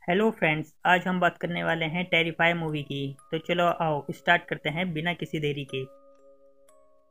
Hello friends, आज हम बात करने वाले हैं टेरिफाई मूवी की। तो चलो आओ स्टार्ट करते हैं बिना किसी देरी के।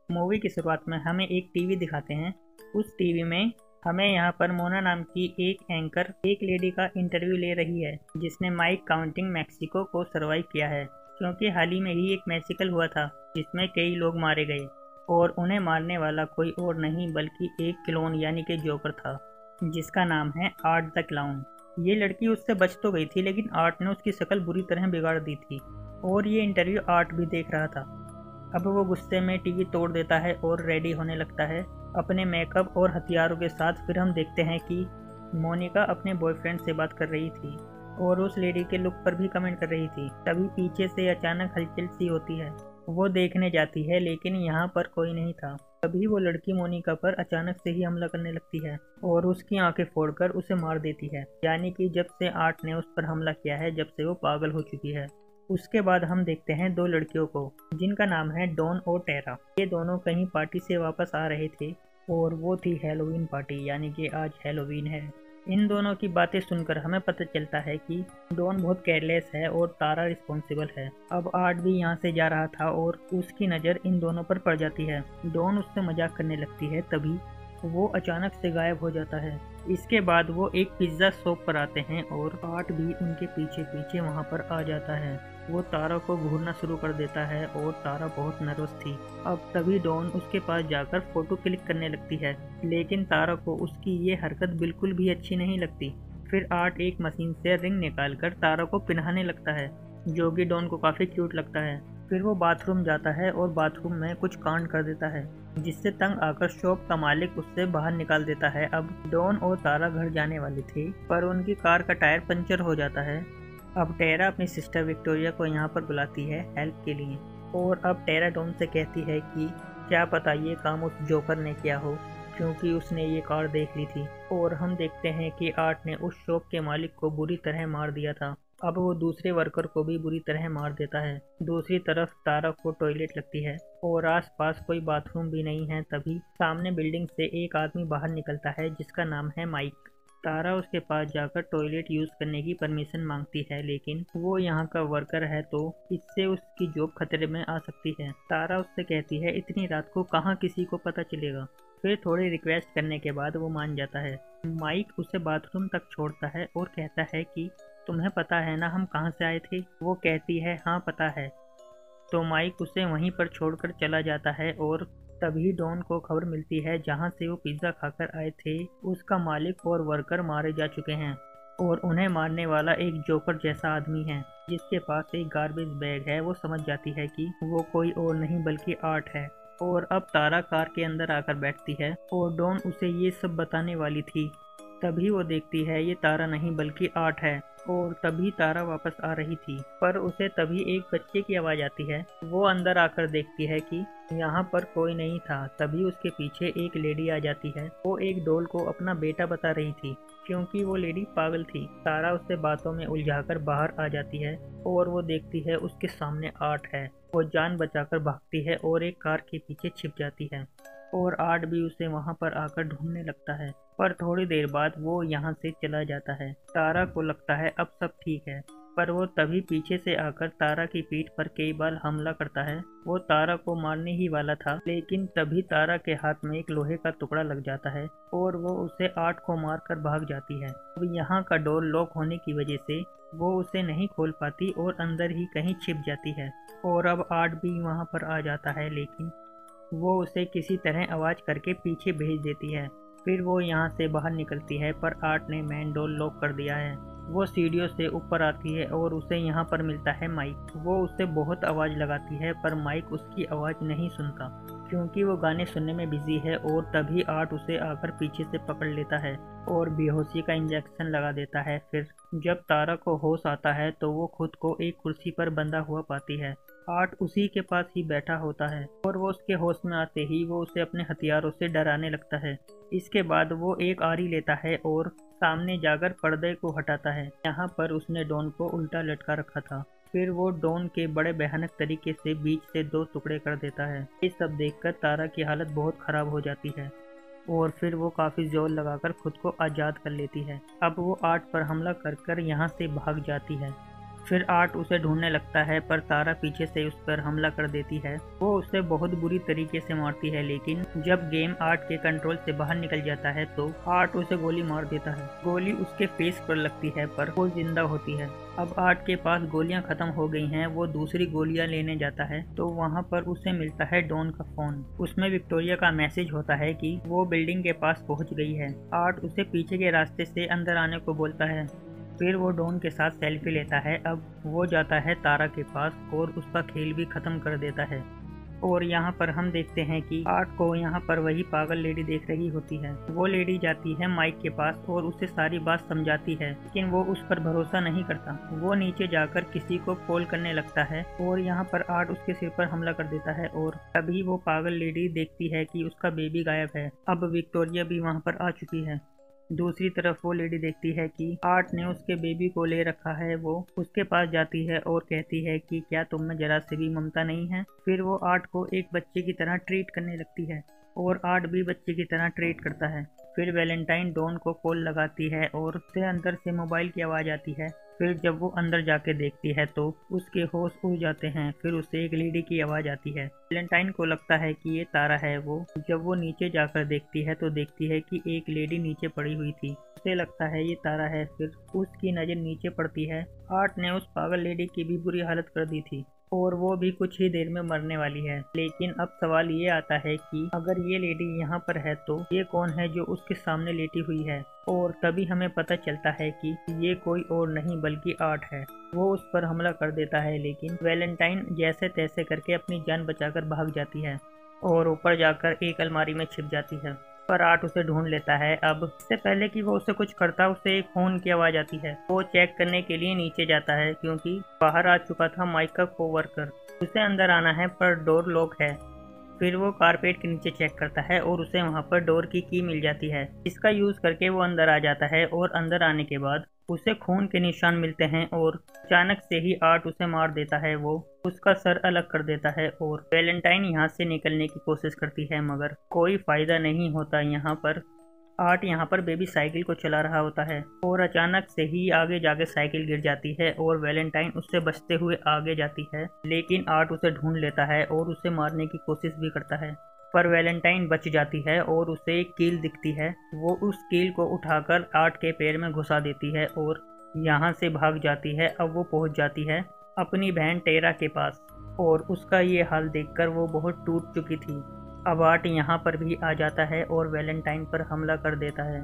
मूवी की शुरुआत में हमें एक टीवी दिखाते हैं। उस टीवी में हमें यहाँ पर मोना नाम की एक एंकर एक लेडी का इंटरव्यू ले रही है जिसने माइक काउंटिंग मैक्सिको को सर्वाइव किया है, क्योंकि हाल ही में ही एक मैजिकल हुआ था जिसमें कई लोग मारे गए और उन्हें मारने वाला कोई और नहीं बल्कि एक क्लोन यानी कि जोकर था, जिसका नाम है आर्ट द क्लाउन। ये लड़की उससे बच तो गई थी, लेकिन आर्ट ने उसकी शक्ल बुरी तरह बिगाड़ दी थी और ये इंटरव्यू आर्ट भी देख रहा था। अब वो गुस्से में टीवी तोड़ देता है और रेडी होने लगता है अपने मेकअप और हथियारों के साथ। फिर हम देखते हैं कि मोनिका अपने बॉयफ्रेंड से बात कर रही थी और उस लेडी के लुक पर भी कमेंट कर रही थी। तभी पीछे से अचानक हलचल सी होती है। वो देखने जाती है लेकिन यहाँ पर कोई नहीं था। तभी वो लड़की मोनिका पर अचानक से ही हमला करने लगती है और उसकी आंखें फोड़कर उसे मार देती है। यानी कि जब से आर्ट ने उस पर हमला किया है, जब से वो पागल हो चुकी है। उसके बाद हम देखते हैं दो लड़कियों को जिनका नाम है डॉन और टेरा। ये दोनों कहीं पार्टी से वापस आ रहे थे और वो थी हैलोवीन पार्टी, यानी कि आज हैलोवीन है। इन दोनों की बातें सुनकर हमें पता चलता है कि डॉन बहुत केयरलेस है और तारा रिस्पॉन्सिबल है। अब आर्ट भी यहाँ से जा रहा था और उसकी नज़र इन दोनों पर पड़ जाती है। डॉन उससे मजाक करने लगती है, तभी वो अचानक से गायब हो जाता है। इसके बाद वो एक पिज्ज़ा शॉप पर आते हैं और आर्ट भी उनके पीछे पीछे वहाँ पर आ जाता है। वो तारा को घूरना शुरू कर देता है और तारा बहुत नर्वस थी। अब तभी डॉन उसके पास जाकर फोटो क्लिक करने लगती है, लेकिन तारा को उसकी ये हरकत बिल्कुल भी अच्छी नहीं लगती। फिर आर्ट एक मशीन से रिंग निकालकर तारा को पहनाने लगता है, जो कि डॉन को काफ़ी क्यूट लगता है। फिर वो बाथरूम जाता है और बाथरूम में कुछ कांड कर देता है, जिससे तंग आकर शॉप का मालिक उससे बाहर निकाल देता है। अब डॉन और तारा घर जाने वाले थे, पर उनकी कार का टायर पंचर हो जाता है। अब टेरा अपनी सिस्टर विक्टोरिया को यहाँ पर बुलाती है हेल्प के लिए, और अब टेरा डॉन से कहती है कि क्या पता ये काम उस जोकर ने किया हो, क्योंकि उसने ये कार देख ली थी। और हम देखते हैं कि आर्ट ने उस शॉप के मालिक को बुरी तरह मार दिया था। अब वो दूसरे वर्कर को भी बुरी तरह मार देता है। दूसरी तरफ तारा को टॉयलेट लगती है और आसपास कोई बाथरूम भी नहीं है। तभी सामने बिल्डिंग से एक आदमी बाहर निकलता है जिसका नाम है माइक। तारा उसके पास जाकर टॉयलेट यूज़ करने की परमिशन मांगती है, लेकिन वो यहाँ का वर्कर है तो इससे उसकी जॉब खतरे में आ सकती है। तारा उससे कहती है इतनी रात को कहाँ किसी को पता चलेगा। फिर थोड़ी रिक्वेस्ट करने के बाद वो मान जाता है। माइक उसे बाथरूम तक छोड़ता है और कहता है कि तुम्हें पता है ना हम कहाँ से आए थे। वो कहती है हाँ पता है। तो माइक उसे वहीं पर छोड़कर चला जाता है और तभी डॉन को खबर मिलती है जहां से वो पिज्ज़ा खाकर आए थे उसका मालिक और वर्कर मारे जा चुके हैं और उन्हें मारने वाला एक जोकर जैसा आदमी है जिसके पास एक गार्बेज बैग है। वो समझ जाती है कि वो कोई और नहीं बल्कि आर्ट है। और अब तारा कार के अंदर आकर बैठती है और डॉन उसे ये सब बताने वाली थी। तभी वो देखती है ये तारा नहीं बल्कि आर्ट है। और तभी तारा वापस आ रही थी, पर उसे तभी एक बच्चे की आवाज़ आती है। वो अंदर आकर देखती है कि यहाँ पर कोई नहीं था। तभी उसके पीछे एक लेडी आ जाती है। वो एक डॉल को अपना बेटा बता रही थी, क्योंकि वो लेडी पागल थी। तारा उससे बातों में उलझाकर बाहर आ जाती है और वो देखती है उसके सामने आर्ट है। वो जान बचाकर भागती है और एक कार के पीछे छिप जाती है और आर्ट भी उसे वहां पर आकर ढूंढने लगता है। पर थोड़ी देर बाद वो यहाँ से चला जाता है। तारा को लगता है अब सब ठीक है, पर वो तभी पीछे से आकर तारा की पीठ पर कई बार हमला करता है। वो तारा को मारने ही वाला था, लेकिन तभी तारा के हाथ में एक लोहे का टुकड़ा लग जाता है और वो उसे आर्ट को मारकर भाग जाती है। अब यहाँ का डोर लॉक होने की वजह से वो उसे नहीं खोल पाती और अंदर ही कहीं छिप जाती है। और अब आर्ट भी वहाँ पर आ जाता है, लेकिन वो उसे किसी तरह आवाज़ करके पीछे भेज देती है। फिर वो यहाँ से बाहर निकलती है, पर आर्ट ने मेन डोर लॉक कर दिया है। वो सीढ़ियों से ऊपर आती है और उसे यहाँ पर मिलता है माइक। वो उसे बहुत आवाज़ लगाती है, पर माइक उसकी आवाज़ नहीं सुनता क्योंकि वो गाने सुनने में बिजी है। और तभी आर्ट उसे आकर पीछे से पकड़ लेता है और बेहोशी का इंजेक्शन लगा देता है। फिर जब तारा को होश आता है तो वो खुद को एक कुर्सी पर बंधा हुआ पाती है। आर्ट उसी के पास ही बैठा होता है और वो उसके होश में आते ही वो उसे अपने हथियारों से डराने लगता है। इसके बाद वो एक आरी लेता है और सामने जाकर पर्दे को हटाता है। यहाँ पर उसने डॉन को उल्टा लटका रखा था। फिर वो डॉन के बड़े भयानक तरीके से बीच से दो टुकड़े कर देता है। ये सब देखकर तारा की हालत बहुत खराब हो जाती है और फिर वो काफ़ी जोर लगाकर खुद को आज़ाद कर लेती है। अब वो आर्ट पर हमला कर यहाँ से भाग जाती है। फिर आर्ट उसे ढूंढने लगता है पर तारा पीछे से उस पर हमला कर देती है। वो उसे बहुत बुरी तरीके से मारती है, लेकिन जब गेम आर्ट के कंट्रोल से बाहर निकल जाता है तो आर्ट उसे गोली मार देता है। गोली उसके फेस पर लगती है पर वो जिंदा होती है। अब आर्ट के पास गोलियां खत्म हो गई हैं। वो दूसरी गोलियां लेने जाता है तो वहां पर उसे मिलता है डॉन का फोन। उसमें विक्टोरिया का मैसेज होता है कि वो बिल्डिंग के पास पहुंच गई है। आर्ट उसे पीछे के रास्ते से अंदर आने को बोलता है। फिर वो डॉन के साथ सेल्फी लेता है। अब वो जाता है तारा के पास और उसका खेल भी खत्म कर देता है। और यहाँ पर हम देखते हैं कि आर्ट को यहाँ पर वही पागल लेडी देख रही होती है। वो लेडी जाती है माइक के पास और उसे सारी बात समझाती है, लेकिन वो उस पर भरोसा नहीं करता। वो नीचे जाकर किसी को कॉल करने लगता है और यहाँ पर आर्ट उसके सिर पर हमला कर देता है। और तभी वो पागल लेडी देखती है कि उसका बेबी गायब है। अब विक्टोरिया भी वहाँ पर आ चुकी है। दूसरी तरफ वो लेडी देखती है कि आर्ट ने उसके बेबी को ले रखा है। वो उसके पास जाती है और कहती है कि क्या तुम में जरा से भी ममता नहीं है। फिर वो आर्ट को एक बच्चे की तरह ट्रीट करने लगती है और आर्ट भी बच्चे की तरह ट्रीट करता है। फिर वैलेंटाइन डॉन को कॉल लगाती है और उससे अंदर से मोबाइल की आवाज़ आती है। फिर जब वो अंदर जाके देखती है तो उसके होश उड़ जाते हैं। फिर उसे एक लेडी की आवाज़ आती है। वैलेंटाइन को लगता है कि ये तारा है। वो जब वो नीचे जाकर देखती है तो देखती है कि एक लेडी नीचे पड़ी हुई थी। उसे लगता है ये तारा है। फिर उसकी नज़र नीचे पड़ती है। आर्ट ने उस पागल लेडी की भी बुरी हालत कर दी थी और वो भी कुछ ही देर में मरने वाली है। लेकिन अब सवाल ये आता है कि अगर ये लेडी यहाँ पर है तो ये कौन है जो उसके सामने लेटी हुई है। और तभी हमें पता चलता है कि ये कोई और नहीं बल्कि आर्ट है। वो उस पर हमला कर देता है, लेकिन वैलेंटाइन जैसे तैसे करके अपनी जान बचाकर भाग जाती है और ऊपर जाकर एक अलमारी में छिप जाती है। पर आर्ट उसे ढूंढ लेता है। अब इससे पहले कि वो उसे कुछ करता, उसे एक फोन की आवाज़ आती है। वो चेक करने के लिए नीचे जाता है क्योंकि बाहर आ चुका था माइक का कोवर्कर। उसे अंदर आना है पर डोर लॉक है। फिर वो कारपेट के नीचे चेक करता है और उसे वहाँ पर डोर की की मिल जाती है। इसका यूज़ करके वो अंदर आ जाता है और अंदर आने के बाद उसे खून के निशान मिलते हैं और अचानक से ही आर्ट उसे मार देता है। वो उसका सर अलग कर देता है और वैलेंटाइन यहाँ से निकलने की कोशिश करती है, मगर कोई फ़ायदा नहीं होता। यहाँ पर आर्ट यहाँ पर बेबी साइकिल को चला रहा होता है और अचानक से ही आगे जाके साइकिल गिर जाती है और वैलेंटाइन उससे बचते हुए आगे जाती है। लेकिन आर्ट उसे ढूंढ लेता है और उसे मारने की कोशिश भी करता है, पर वैलेंटाइन बच जाती है और उसे एक कील दिखती है। वो उस कील को उठाकर आर्ट के पैर में घुसा देती है और यहाँ से भाग जाती है। अब वो पहुँच जाती है अपनी बहन टेरा के पास और उसका ये हाल देखकर वो बहुत टूट चुकी थी। अब आर्ट यहाँ पर भी आ जाता है और वैलेंटाइन पर हमला कर देता है।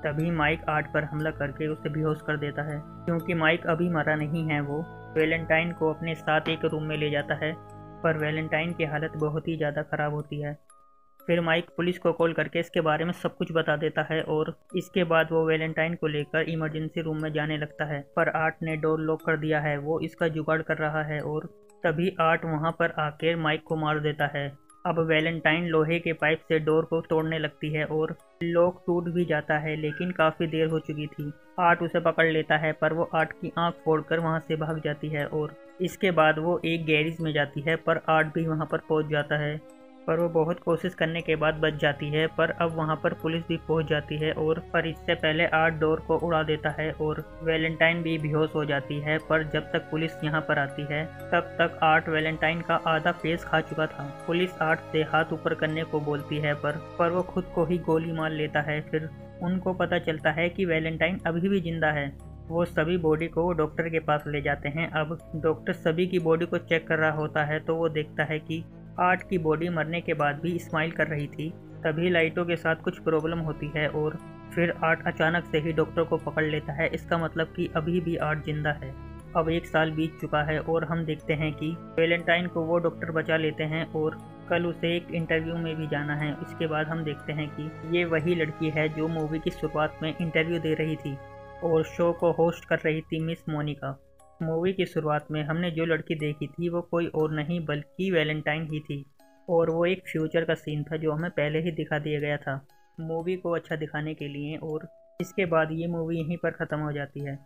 तभी माइक आर्ट पर हमला करके उसे बेहोश कर देता है। क्योंकि माइक अभी मरा नहीं है, वो वैलेंटाइन को अपने साथ एक रूम में ले जाता है, पर वैलेंटाइन की हालत बहुत ही ज़्यादा ख़राब होती है। फिर माइक पुलिस को कॉल करके इसके बारे में सब कुछ बता देता है और इसके बाद वो वैलेंटाइन को लेकर इमरजेंसी रूम में जाने लगता है, पर आर्ट ने डोर लॉक कर दिया है। वो इसका जुगाड़ कर रहा है और तभी आर्ट वहाँ पर आकर माइक को मार देता है। अब वैलेंटाइन लोहे के पाइप से डोर को तोड़ने लगती है और लॉक टूट भी जाता है, लेकिन काफ़ी देर हो चुकी थी। आर्ट उसे पकड़ लेता है पर वो आर्ट की आंख फोड़कर वहाँ से भाग जाती है और इसके बाद वो एक गैरेज में जाती है, पर आर्ट भी वहाँ पर पहुँच जाता है। पर वो बहुत कोशिश करने के बाद बच जाती है, पर अब वहाँ पर पुलिस भी पहुँच जाती है और पर इससे पहले आर्ट डोर को उड़ा देता है और वैलेंटाइन भी बेहोश हो जाती है। पर जब तक पुलिस यहाँ पर आती है तब तक आर्ट वैलेंटाइन का आधा फेस खा चुका था। पुलिस आर्ट से हाथ ऊपर करने को बोलती है पर वो खुद को ही गोली मार लेता है। फिर उनको पता चलता है कि वैलेंटाइन अभी भी जिंदा है। वो सभी बॉडी को डॉक्टर के पास ले जाते हैं। अब डॉक्टर सभी की बॉडी को चेक कर रहा होता है तो वो देखता है कि आर्ट की बॉडी मरने के बाद भी स्माइल कर रही थी। तभी लाइटों के साथ कुछ प्रॉब्लम होती है और फिर आर्ट अचानक से ही डॉक्टर को पकड़ लेता है। इसका मतलब कि अभी भी आर्ट जिंदा है। अब 1 साल बीत चुका है और हम देखते हैं कि वैलेंटाइन को वो डॉक्टर बचा लेते हैं और कल उसे एक इंटरव्यू में भी जाना है। इसके बाद हम देखते हैं कि ये वही लड़की है जो मूवी की शुरुआत में इंटरव्यू दे रही थी और शो को होस्ट कर रही थी मिस मोनिका। मूवी की शुरुआत में हमने जो लड़की देखी थी वो कोई और नहीं बल्कि वैलेंटाइन ही थी और वो एक फ्यूचर का सीन था जो हमें पहले ही दिखा दिया गया था मूवी को अच्छा दिखाने के लिए। और इसके बाद ये मूवी यहीं पर ख़त्म हो जाती है।